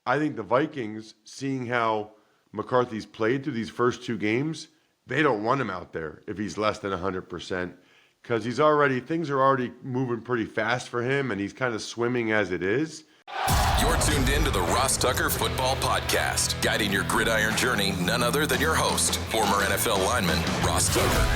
I think the Vikings, seeing how McCarthy's played through these first two games, they don't want him out there if he's less than 100% because things are already moving pretty fast for him and he's kind of swimming as it is. You're tuned in to the Ross Tucker Football Podcast, guiding your gridiron journey, none other than your host, former NFL lineman, Ross Tucker.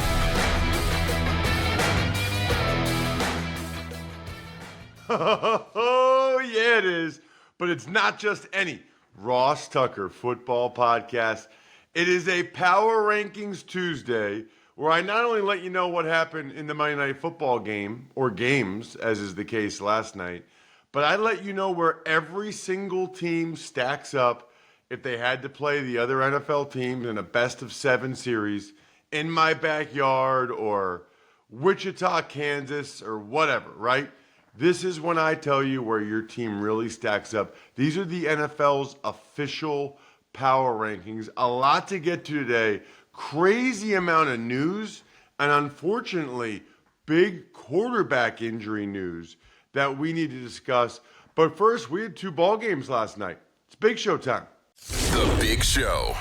Oh, yeah, it is. But it's not just any Ross Tucker Football Podcast. It is a Power Rankings Tuesday where I not only let you know what happened in the Monday Night Football game, or games, as is the case last night, but I let you know where every single team stacks up if they had to play the other NFL teams in a best-of-7 series in my backyard or Wichita, Kansas, or whatever, right? This is when I tell you where your team really stacks up. These are the NFL's official power rankings. A lot to get to today. Crazy amount of news, and unfortunately, big quarterback injury news that we need to discuss. But first, we had 2 ball games last night. It's Big Show time. The Big Show.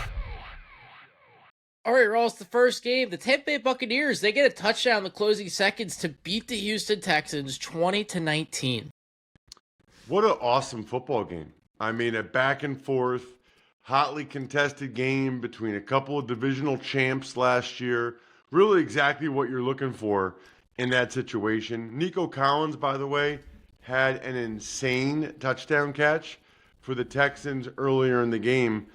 All right, Ross, the first game, the Tampa Bay Buccaneers, they get a touchdown in the closing seconds to beat the Houston Texans 20-19. What an awesome football game. I mean, a back and forth, hotly contested game between a couple of divisional champs last year. Really exactly what you're looking for in that situation. Nico Collins, by the way, had an insane touchdown catch for the Texans earlier in the game.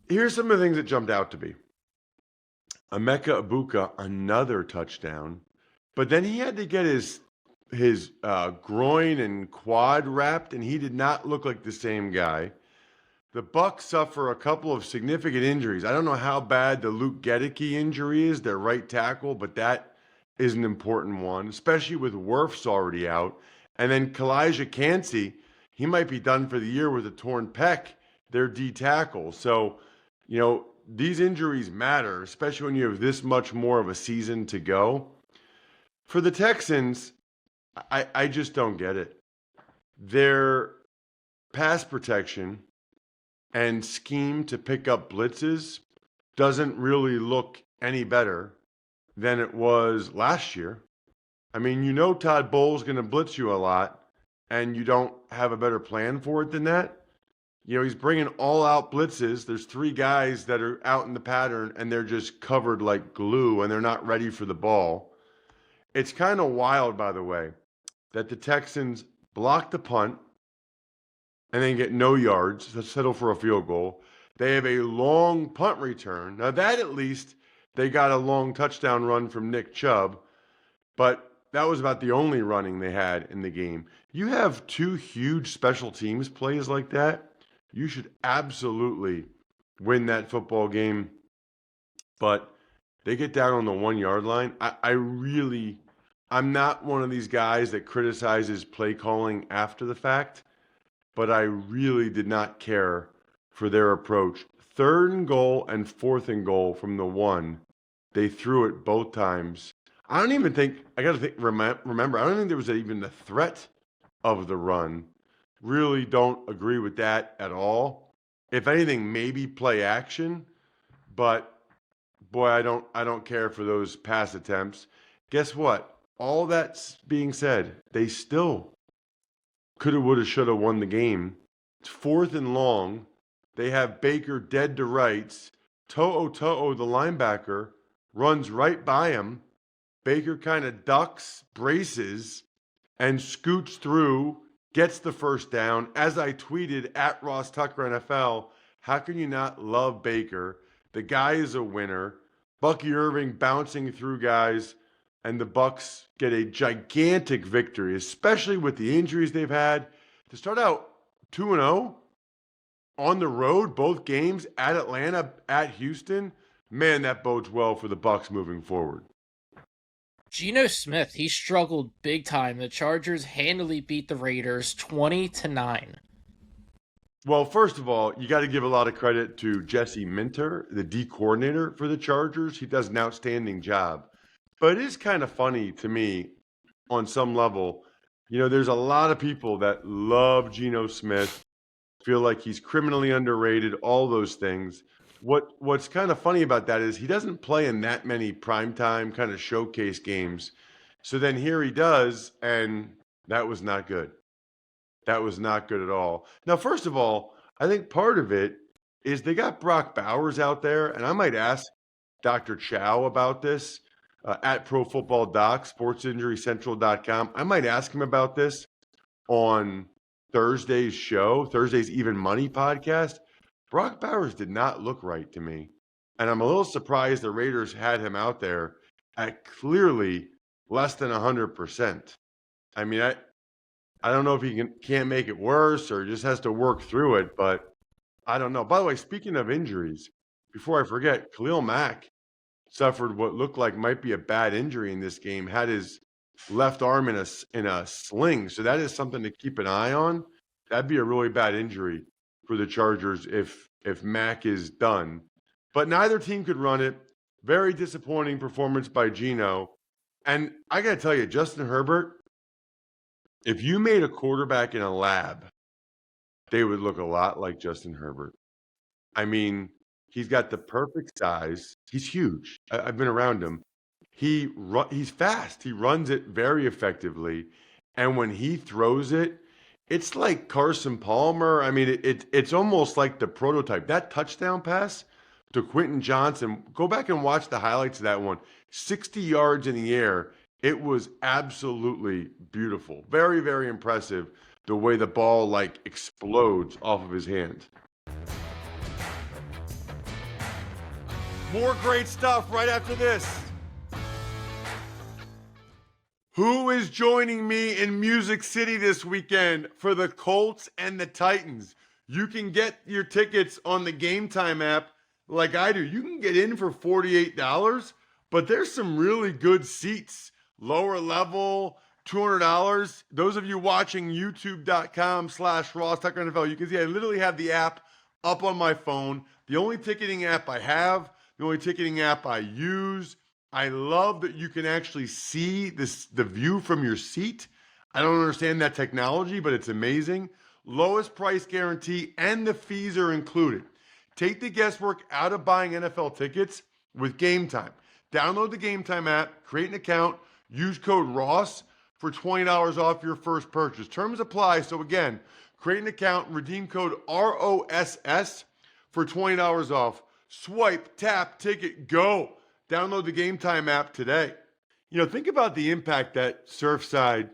Here's some of the things that jumped out to me. Emeka Ibuka, another touchdown, but then he had to get his groin and quad wrapped, and he did not look like the same guy. The Bucs suffer a couple of significant injuries. I don't know how bad the Luke Gedeke injury is, their right tackle, but that is an important one, especially with Wirfs already out. And then Kalijah Kancey, he might be done for the year with a torn pec, their D tackle. So, you know, these injuries matter, especially when you have this much more of a season to go. For the Texans, I just don't get it. Their pass protection and scheme to pick up blitzes doesn't really look any better than it was last year. I mean, you know Todd Bowles going to blitz you a lot, and you don't have a better plan for it than that. You know, he's bringing all-out blitzes. There's 3 guys that are out in the pattern, and they're just covered like glue, and they're not ready for the ball. It's kind of wild, by the way, that the Texans block the punt and then get no yards to settle for a field goal. They have a long punt return. Now, that at least they got a long touchdown run from Nick Chubb, but that was about the only running they had in the game. You have 2 huge special teams plays like that, you should absolutely win that football game. But they get down on the 1-yard line. I'm not one of these guys that criticizes play calling after the fact, but I really did not care for their approach. 3rd and goal and 4th and goal from the 1. They threw it both times. I don't even think, remember, I don't think there was even a threat of the run. Really don't agree with that at all. If anything, maybe play action, but boy, I don't care for those pass attempts. Guess what? All that's being said, they still coulda, woulda, shoulda won the game. It's 4th and long. They have Baker dead to rights. To'o, the linebacker, runs right by him. Baker kind of ducks, braces, and scoots through, gets the first down. As I tweeted at Ross Tucker NFL, how can you not love Baker? The guy is a winner. Bucky Irving bouncing through guys, and the Bucs get a gigantic victory, especially with the injuries they've had. To start out 2-0 on the road, both games at Atlanta, at Houston, man, that bodes well for the Bucs moving forward. Geno Smith, he struggled big time. The Chargers handily beat the Raiders 20-9. Well, first of all, you got to give a lot of credit to Jesse Minter, the D coordinator for the Chargers. He does an outstanding job. But it is kind of funny to me on some level. You know, there's a lot of people that love Geno Smith. feel like he's criminally underrated, all those things. What's kind of funny about that is he doesn't play in that many primetime kind of showcase games. So then here he does, and that was not good. That was not good at all. Now, first of all, I think part of it is they got Brock Bowers out there, and I might ask Dr. Chow about this at Pro Football Doc, sportsinjurycentral.com. I might ask him about this on Thursday's show, Thursday's Even Money podcast. Brock Bowers did not look right to me. And I'm a little surprised the Raiders had him out there at clearly less than 100%. I mean, I don't know if he can't make it worse or just has to work through it, but I don't know. By the way, speaking of injuries, before I forget, Khalil Mack suffered what looked like might be a bad injury in this game, had his left arm in a sling. So that is something to keep an eye on. That'd be a really bad injury for the Chargers if Mack is done. But neither team could run it. Very disappointing performance by Geno. And I got to tell you, Justin Herbert, if you made a quarterback in a lab, they would look a lot like Justin Herbert. I mean, he's got the perfect size. He's huge. I've been around him. He's fast. He runs it very effectively. And when he throws it, it's like Carson Palmer. I mean, it's almost like the prototype. That touchdown pass to Quentin Johnson, go back and watch the highlights of that one. 60 yards in the air. It was absolutely beautiful. Very, very impressive the way the ball like explodes off of his hand. More great stuff right after this. Who is joining me in Music City this weekend for the Colts and the Titans? You can get your tickets on the Game Time app like I do. You can get in for $48, but there's some really good seats. Lower level, $200. Those of you watching youtube.com/Ross Tucker NFL, you can see I literally have the app up on my phone. The only ticketing app I have, the only ticketing app I use. I love that you can actually see the view from your seat. I don't understand that technology, but it's amazing. Lowest price guarantee and the fees are included. Take the guesswork out of buying NFL tickets with Game Time. Download the Game Time app, create an account, use code ROSS for $20 off your first purchase. Terms apply. So again, create an account, redeem code ROSS for $20 off. Swipe, tap, ticket, go. Download the Game Time app today. You know, think about the impact that Surfside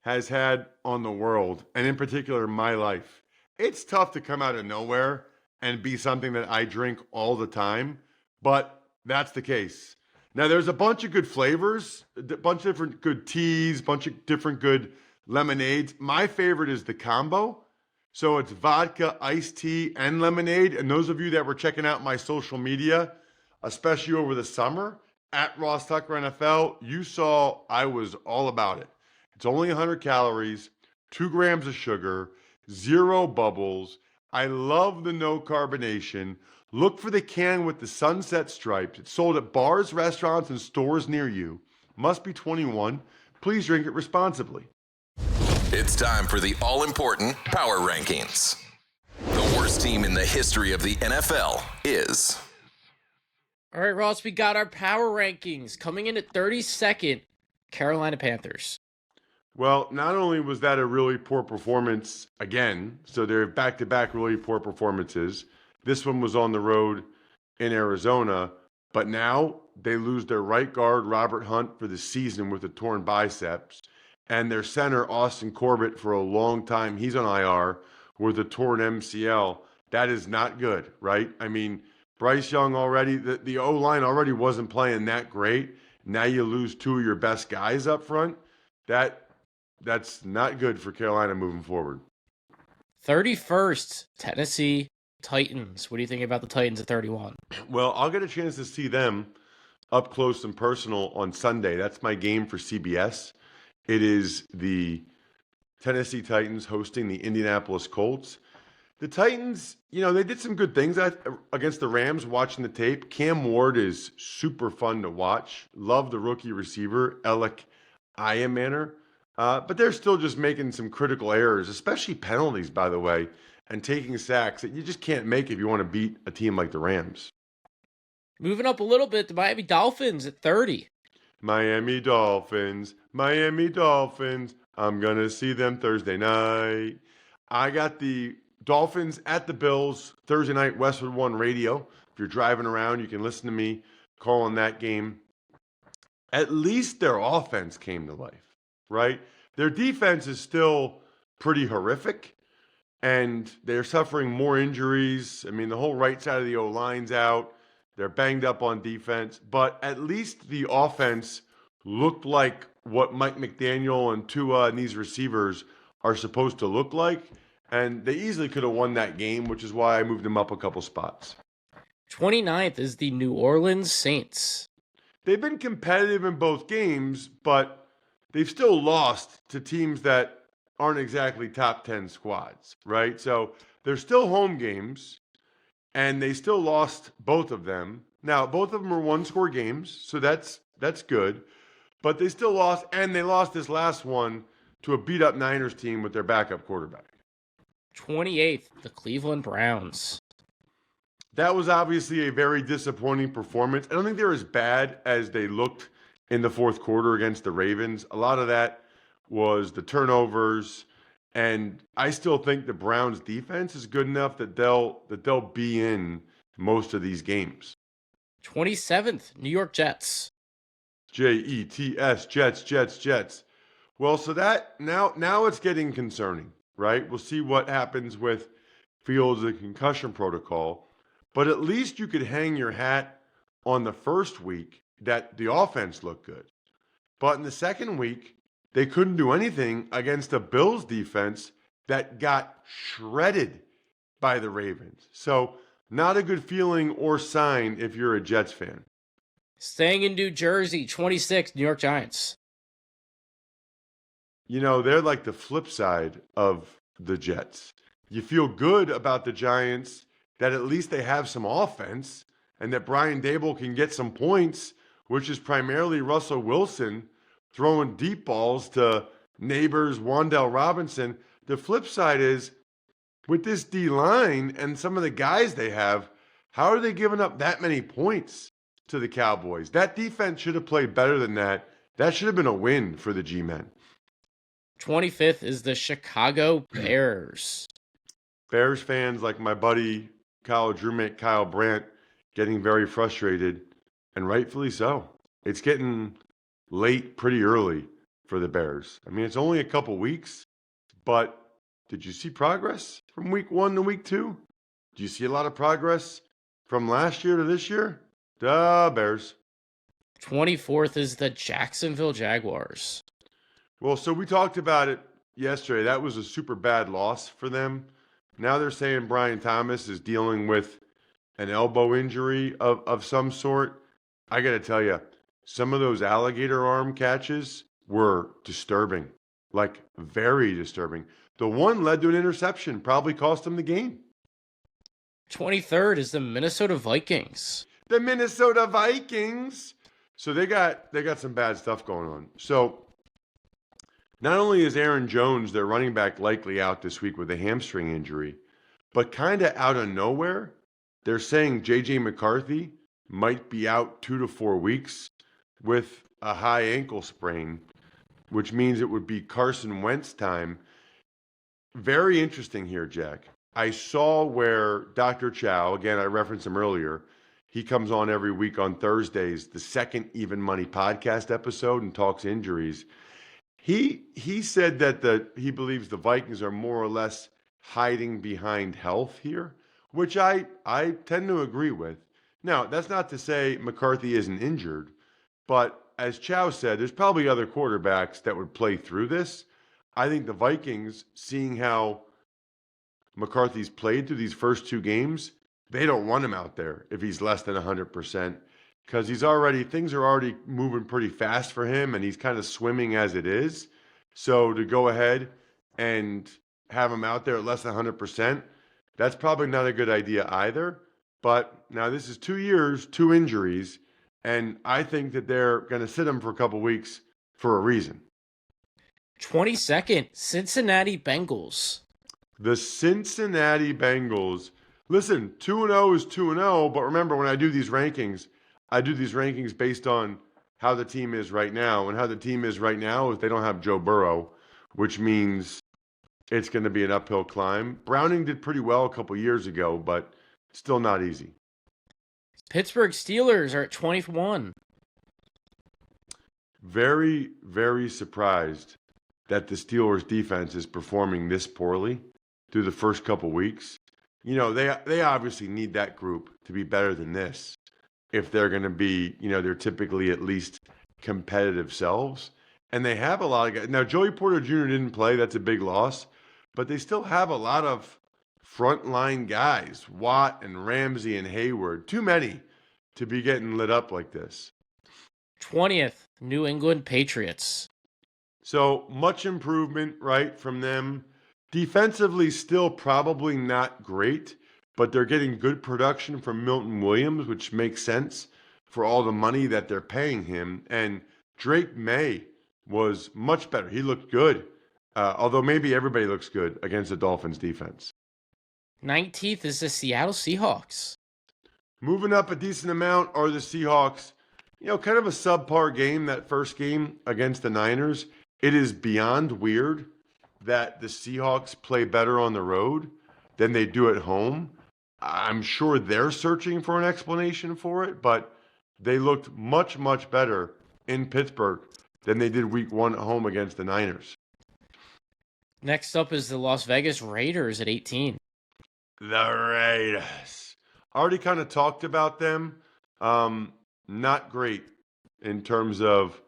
has had on the world, and in particular, my life. It's tough to come out of nowhere and be something that I drink all the time, but that's the case. Now, there's a bunch of good flavors, a bunch of different good teas, a bunch of different good lemonades. My favorite is the combo. So it's vodka, iced tea, and lemonade. And those of you that were checking out my social media, especially over the summer, at Ross Tucker NFL, you saw I was all about it. It's only 100 calories, 2 grams of sugar, 0 bubbles. I love the no carbonation. Look for the can with the sunset stripes. It's sold at bars, restaurants, and stores near you. Must be 21. Please drink it responsibly. It's time for the all-important Power Rankings. The worst team in the history of the NFL is... All right, Ross, we got our power rankings. Coming in at 32nd, Carolina Panthers. Well, not only was that a really poor performance again, so they're back-to-back really poor performances. This one was on the road in Arizona, but now they lose their right guard, Robert Hunt, for the season with a torn biceps, and their center, Austin Corbett, for a long time, he's on IR with a torn MCL. That is not good, right? I mean, Bryce Young already, the O-line already wasn't playing that great. Now you lose 2 of your best guys up front. That's not good for Carolina moving forward. 31st, Tennessee Titans. What do you think about the Titans at 31? Well, I'll get a chance to see them up close and personal on Sunday. That's my game for CBS. It is the Tennessee Titans hosting the Indianapolis Colts. The Titans, you know, they did some good things against the Rams watching the tape. Cam Ward is super fun to watch. Love the rookie receiver, Alec Ayamaner. But they're still just making some critical errors, especially penalties, by the way. and taking sacks that you just can't make if you want to beat a team like the Rams. Moving up a little bit, the Miami Dolphins at 30. Miami Dolphins, Miami Dolphins. I'm going to see them Thursday night. I got the Dolphins at the Bills Thursday night, Westwood One Radio. If you're driving around, you can listen to me calling that game. At least their offense came to life, right? Their defense is still pretty horrific, and they're suffering more injuries. I mean, the whole right side of the O-line's out. They're banged up on defense, but at least the offense looked like what Mike McDaniel and Tua and these receivers are supposed to look like, and they easily could have won that game, which is why I moved them up a couple spots. 29th is the New Orleans Saints. They've been competitive in both games, but they've still lost to teams that aren't exactly top 10 squads, right? So they're still home games, and they still lost both of them. Now, both of them are one-score games, so that's good. But they still lost, and they lost this last one to a beat-up Niners team with their backup quarterback. 28th, the Cleveland Browns. That was obviously a very disappointing performance. I don't think they're as bad as they looked in the fourth quarter against the Ravens. A lot of that was the turnovers, and I still think the Browns' defense is good enough that they'll be in most of these games. 27th, New York Jets. Jets, Jets. Well, so that now it's getting concerning, right? We'll see what happens with Fields' and concussion protocol. But at least you could hang your hat on the first week that the offense looked good. But in the second week, they couldn't do anything against a Bills defense that got shredded by the Ravens. So not a good feeling or sign if you're a Jets fan. Staying in New Jersey, 26th, New York Giants. You know, they're like the flip side of the Jets. You feel good about the Giants that at least they have some offense and that Brian Daboll can get some points, which is primarily Russell Wilson throwing deep balls to neighbors, Wan'Dale Robinson. The flip side is, with this D-line and some of the guys they have, how are they giving up that many points to the Cowboys? That defense should have played better than that. That should have been a win for the G-men. 25th is the Chicago Bears. Bears fans like my buddy, college roommate Kyle Brandt, getting very frustrated, and rightfully so. It's getting late pretty early for the Bears. I mean, it's only a couple weeks, but did you see progress from week 1 to week 2? Do you see a lot of progress from last year to this year? The Bears. 24th is the Jacksonville Jaguars. Well, so we talked about it yesterday. That was a super bad loss for them. Now they're saying Brian Thomas is dealing with an elbow injury of some sort. I got to tell you, some of those alligator arm catches were disturbing, like very disturbing. The one led to an interception, probably cost them the game. 23rd is the Minnesota Vikings. The Minnesota Vikings. So they got some bad stuff going on. So not only is Aaron Jones, their running back, likely out this week with a hamstring injury, but kind of out of nowhere, they're saying J.J. McCarthy might be out 2 to 4 weeks with a high ankle sprain, which means it would be Carson Wentz time. Very interesting here, Jack. I saw where Dr. Chow, again, I referenced him earlier, he comes on every week on Thursdays, the second Even Money podcast episode, and talks injuries. He said that he believes the Vikings are more or less hiding behind health here, which I tend to agree with. Now, that's not to say McCarthy isn't injured, but as Chow said, there's probably other quarterbacks that would play through this. I think the Vikings, seeing how McCarthy's played through these first 2 games, they don't want him out there if he's less than 100%. Because things are already moving pretty fast for him, and he's kind of swimming as it is. So to go ahead and have him out there at less than 100%, that's probably not a good idea either. But now this is 2 years, 2 injuries, and I think that they're going to sit him for a couple weeks for a reason. 22nd, Cincinnati Bengals. The Cincinnati Bengals. Listen, 2-0 is 2-0, but remember when I do these rankings based on how the team is right now. And how the team is right now is they don't have Joe Burrow, which means it's going to be an uphill climb. Browning did pretty well a couple years ago, but still not easy. Pittsburgh Steelers are at 21. Very, very surprised that the Steelers defense is performing this poorly through the first couple weeks. You know, they obviously need that group to be better than this if they're going to be, you know, they're typically at least competitive selves. And they have a lot of guys. Now, Joey Porter Jr. didn't play. That's a big loss. But they still have a lot of frontline guys, Watt and Ramsey and Hayward. Too many to be getting lit up like this. 20th, New England Patriots. So much improvement, right, from them. Defensively, still probably not great, but they're getting good production from Milton Williams, which makes sense for all the money that they're paying him. And Drake May was much better. He looked good, although maybe everybody looks good against the Dolphins defense. 19th is the Seattle Seahawks. Moving up a decent amount are the Seahawks. You know, kind of a subpar game, that first game against the Niners. It is beyond weird that the Seahawks play better on the road than they do at home. I'm sure they're searching for an explanation for it, but they looked much, much better in Pittsburgh than they did week 1 at home against the Niners. Next up is the Las Vegas Raiders at 18. The Raiders. Already kind of talked about them. Not great in terms of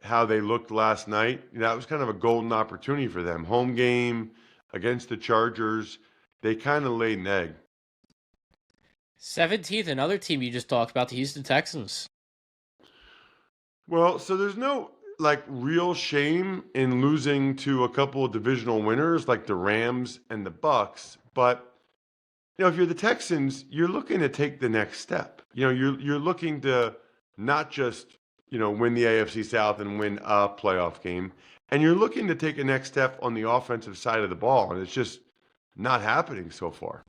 how they looked last night. That was kind of a golden opportunity for them. Home game against the Chargers. They kind of laid an egg. 17th, another team you just talked about, the Houston Texans. Well, so there's no real shame in losing to a couple of divisional winners like the Rams and the Bucks, but you know, if you're the Texans, you're looking to take the next step. You know, you're looking to not just, you know, win the AFC South and win a playoff game, and you're looking to take a next step on the offensive side of the ball, and it's just not happening so far.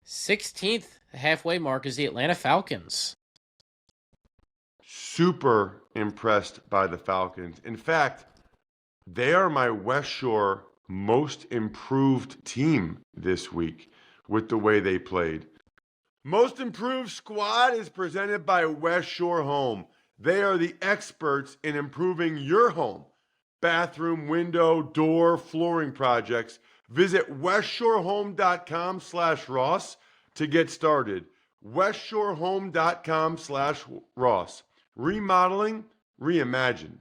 16th, the halfway mark, is the Atlanta Falcons. Super impressed by the Falcons. In fact, they are my West Shore most improved team this week with the way they played. Most Improved Squad is presented by West Shore Home. They are the experts in improving your home. Bathroom, window, door, flooring projects. Visit westshorehome.com/Ross to get started. westshorehome.com/Ross. Remodeling, reimagined.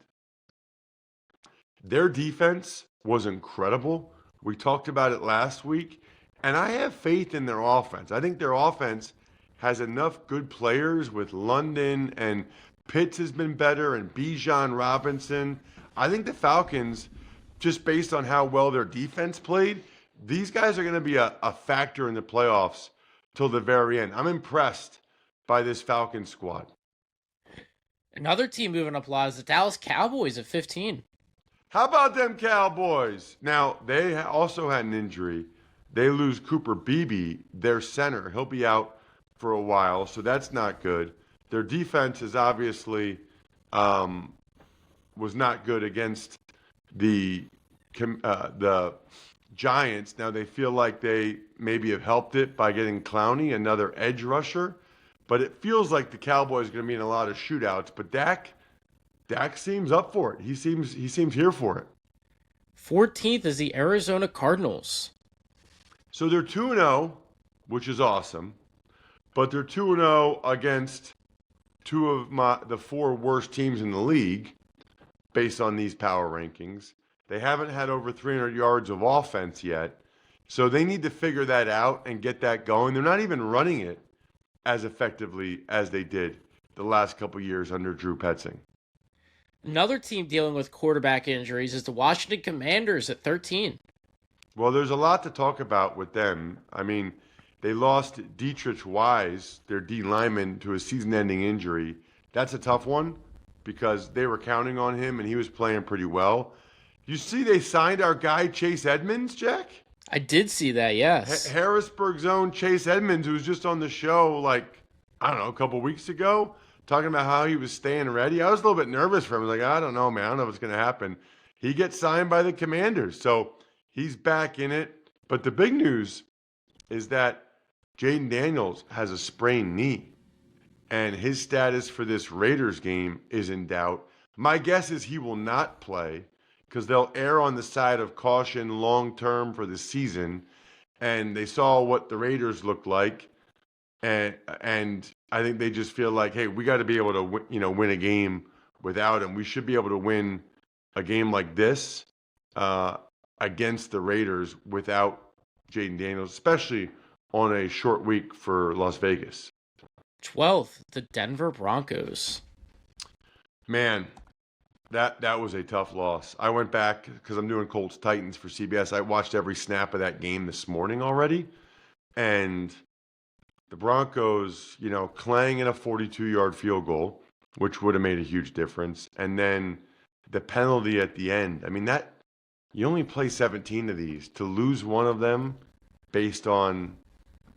Their defense was incredible. We talked about it last week. And I have faith in their offense. I think their offense has enough good players with London, and Pitts has been better, and Bijan Robinson. I think the Falcons, just based on how well their defense played, these guys are going to be a factor in the playoffs till the very end. I'm impressed by this Falcons squad. Another team moving up a lot is the Dallas Cowboys at 15. How about them Cowboys? Now, they also had an injury. They lose Cooper Beebe, their center. He'll be out for a while, so that's not good. Their defense is obviously was not good against the Giants. Now they feel like they maybe have helped it by getting Clowney, another edge rusher, but it feels like the Cowboys are going to be in a lot of shootouts. But Dak seems up for it. He seems here for it. 14th is the Arizona Cardinals. So they're 2-0, which is awesome, but they're 2-0 against two of the 4 worst teams in the league based on these power rankings. They haven't had over 300 yards of offense yet, so they need to figure that out and get that going. They're not even running it as effectively as they did the last couple years under Drew Petzing. Another team dealing with quarterback injuries is the Washington Commanders at 13. Well, there's a lot to talk about with them. I mean, they lost Dietrich Wise, their D lineman, to a season-ending injury. That's a tough one because they were counting on him and he was playing pretty well. You see they signed our guy Chase Edmonds, Jack? I did see that, yes. Harrisburg's own Chase Edmonds, who was just on the show, like, I don't know, a couple weeks ago, talking about how he was staying ready. I was a little bit nervous for him. I was like, I don't know, man. I don't know what's going to happen. He gets signed by the Commanders, so he's back in it. But the big news is that Jaden Daniels has a sprained knee, and his status for this Raiders game is in doubt. My guess is he will not play because they'll err on the side of caution long term for the season. And they saw what the Raiders looked like, and I think they just feel like, hey, we got to be able to win a game without him. We should be able to win a game like this against the Raiders without Jaden Daniels, especially on a short week for Las Vegas. 12th, the Denver Broncos. Man, that was a tough loss. I went back because I'm doing Colts Titans for CBS. I watched every snap of that game this morning already, and the Broncos, clanging a 42-yard field goal, which would have made a huge difference, and then the penalty at the end. I mean, that you only play 17 of these. To lose one of them based on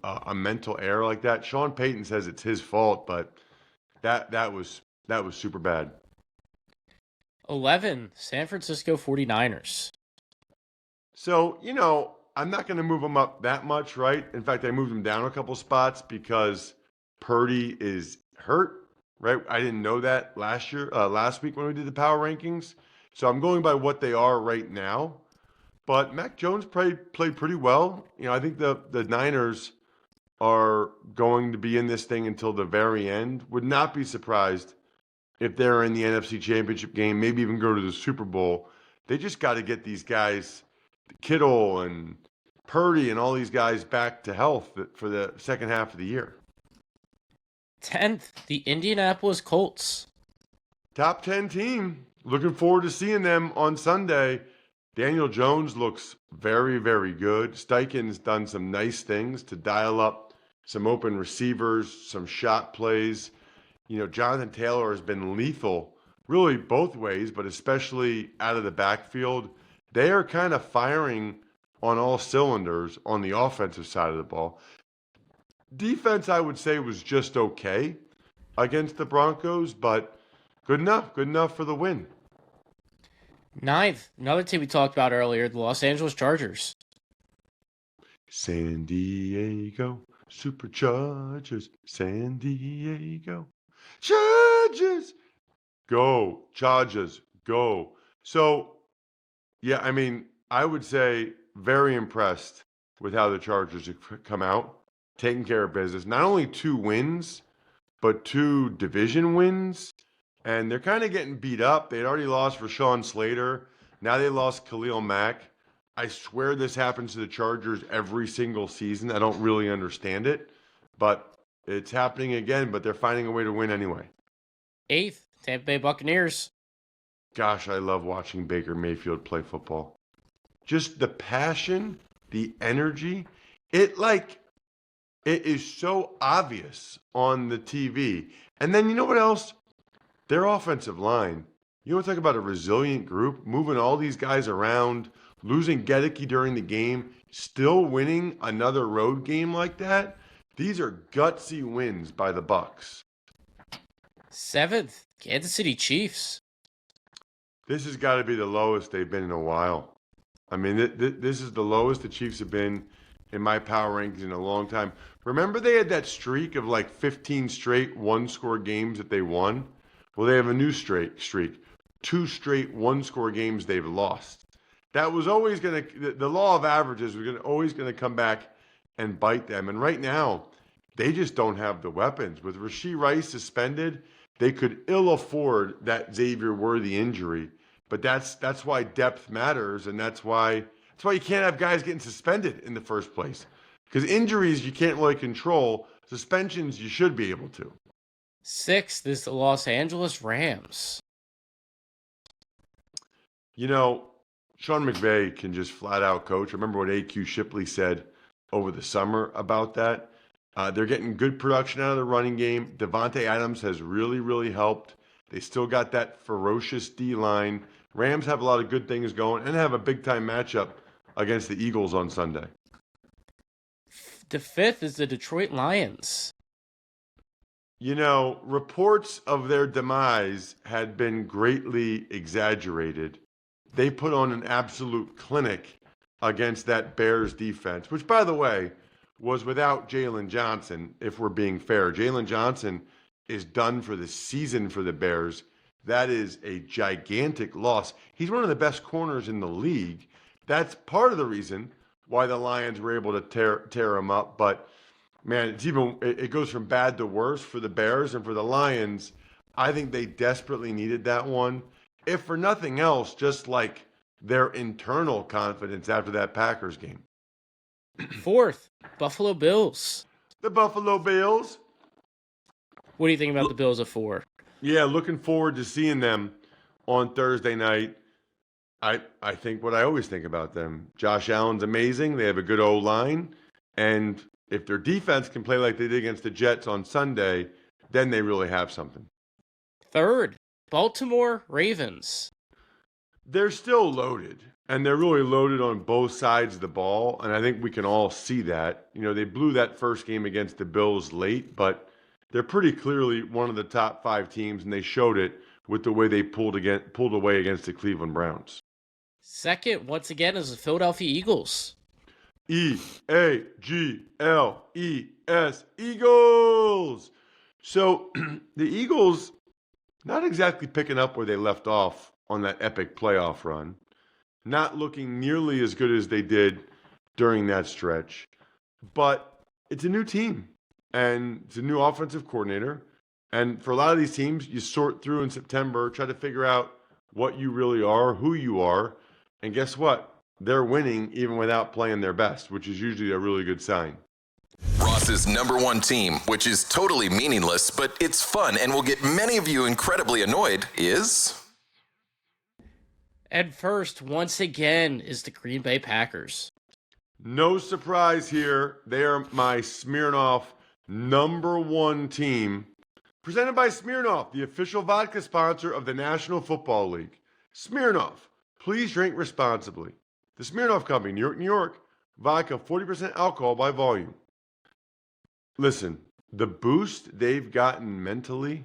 a mental error like that, Sean Payton says it's his fault, but that was super bad. 11, San Francisco 49ers. So, I'm not going to move them up that much, right? In fact, I moved them down a couple spots because Purdy is hurt, right? I didn't know that last week when we did the power rankings. So I'm going by what they are right now. But Mac Jones played pretty well. I think the Niners are going to be in this thing until the very end. Would not be surprised if they're in the NFC Championship game, maybe even go to the Super Bowl. They just got to get these guys, Kittle and Purdy and all these guys, back to health for the second half of the year. 10th, the Indianapolis Colts. Top 10 team. Looking forward to seeing them on Sunday. Daniel Jones looks very, very good. Steichen's done some nice things to dial up some open receivers, some shot plays. Jonathan Taylor has been lethal, really both ways, but especially out of the backfield. They are kind of firing on all cylinders on the offensive side of the ball. Defense, I would say, was just okay against the Broncos, but good enough for the win. 9th, another team we talked about earlier, the Los Angeles Chargers. San Diego Superchargers, San Diego Chargers, go Chargers, go. So, yeah, I mean, I would say very impressed with how the Chargers have come out, taking care of business. Not only 2 wins, but 2 division wins. And they're kind of getting beat up. They'd already lost Rashawn Slater. Now they lost Khalil Mack. I swear this happens to the Chargers every single season. I don't really understand it. But it's happening again, but they're finding a way to win anyway. 8th, Tampa Bay Buccaneers. Gosh, I love watching Baker Mayfield play football. Just the passion, the energy. It is so obvious on the TV. And then you know what else? Their offensive line. You want to talk about a resilient group, moving all these guys around, losing Gedeke during the game, still winning another road game like that. These are gutsy wins by the Bucs. 7th, Kansas City Chiefs. This has got to be the lowest they've been in a while. I mean, this is the lowest the Chiefs have been in my power rankings in a long time. Remember they had that streak of like 15 straight one-score games that they won? Well, they have a new streak. 2 straight one-score games they've lost. That was always going to, the law of averages was always going to come back and bite them. And right now, they just don't have the weapons. With Rashee Rice suspended, they could ill afford that Xavier Worthy injury. But that's why depth matters, and that's why you can't have guys getting suspended in the first place. Because injuries you can't really control. Suspensions you should be able to. 6th is the Los Angeles Rams. Sean McVay can just flat out coach. Remember what A.Q. Shipley said over the summer about that? They're getting good production out of the running game. Devontae Adams has really, really helped. They still got that ferocious D-line. Rams have a lot of good things going and have a big-time matchup against the Eagles on Sunday. The fifth is the Detroit Lions. You know, reports of their demise had been greatly exaggerated. They put on an absolute clinic against that Bears defense, which, by the way, was without Jalen Johnson, if we're being fair. Jalen Johnson is done for the season for the Bears. That is a gigantic loss. He's one of the best corners in the league. That's part of the reason why the Lions were able to tear him up. But man, it goes from bad to worse for the Bears, and for the Lions, I think they desperately needed that one. If for nothing else, just like their internal confidence after that Packers game. Fourth, Buffalo Bills. The Buffalo Bills. What do you think about the Bills at 4? Yeah, looking forward to seeing them on Thursday night. I think what I always think about them. Josh Allen's amazing. They have a good O-line. And if their defense can play like they did against the Jets on Sunday, then they really have something. Third, Baltimore Ravens. They're still loaded, and they're really loaded on both sides of the ball, and I think we can all see that. You know, they blew that first game against the Bills late, but they're pretty clearly one of the top 5 teams, and they showed it with the way they pulled away against the Cleveland Browns. Second, once again, is the Philadelphia Eagles. E-A-G-L-E-S, Eagles! So the Eagles, not exactly picking up where they left off on that epic playoff run, not looking nearly as good as they did during that stretch, but it's a new team, and it's a new offensive coordinator, and for a lot of these teams, you sort through in September, try to figure out what you really are, who you are, and guess what? They're winning even without playing their best, which is usually a really good sign. Ross's number one team, which is totally meaningless, but it's fun and will get many of you incredibly annoyed, is... And first, once again, is the Green Bay Packers. No surprise here. They are my Smirnoff number one team. Presented by Smirnoff, the official vodka sponsor of the National Football League. Smirnoff, please drink responsibly. The Smirnoff Company, New York, New York. Vodka, 40% alcohol by volume. Listen, the boost they've gotten mentally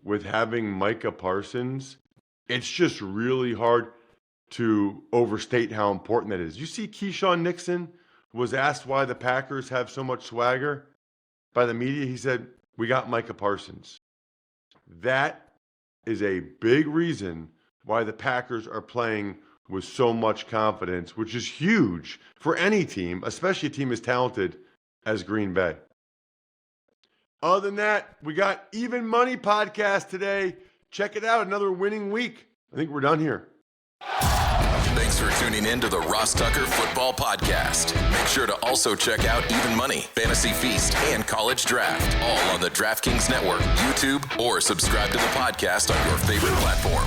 with having Micah Parsons, it's just really hard to overstate how important that is. You see, Keyshawn Nixon was asked why the Packers have so much swagger by the media. He said, we got Micah Parsons. That is a big reason why the Packers are playing with so much confidence, which is huge for any team, especially a team as talented as Green Bay. Other than that, we got Even Money podcast today. Check it out. Another winning week. I think we're done here. Thanks for tuning in to the Ross Tucker Football Podcast. Make sure to also check out Even Money, Fantasy Feast, and College Draft, all on the DraftKings Network, YouTube, or subscribe to the podcast on your favorite platform.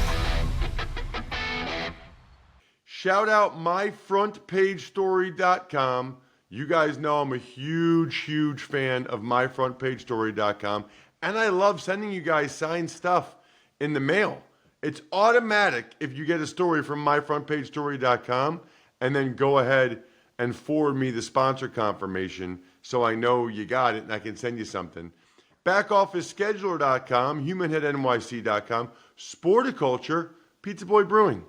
Shout out myfrontpagestory.com. You guys know I'm a huge fan of myfrontpagestory.com, and I love sending you guys signed stuff in the mail. It's automatic if you get a story from myfrontpagestory.com, and then go ahead and forward me the sponsor confirmation so I know you got it and I can send you something. BackOfficeScheduler.com, HumanHeadNYC.com, Sporticulture, Pizza Boy Brewing.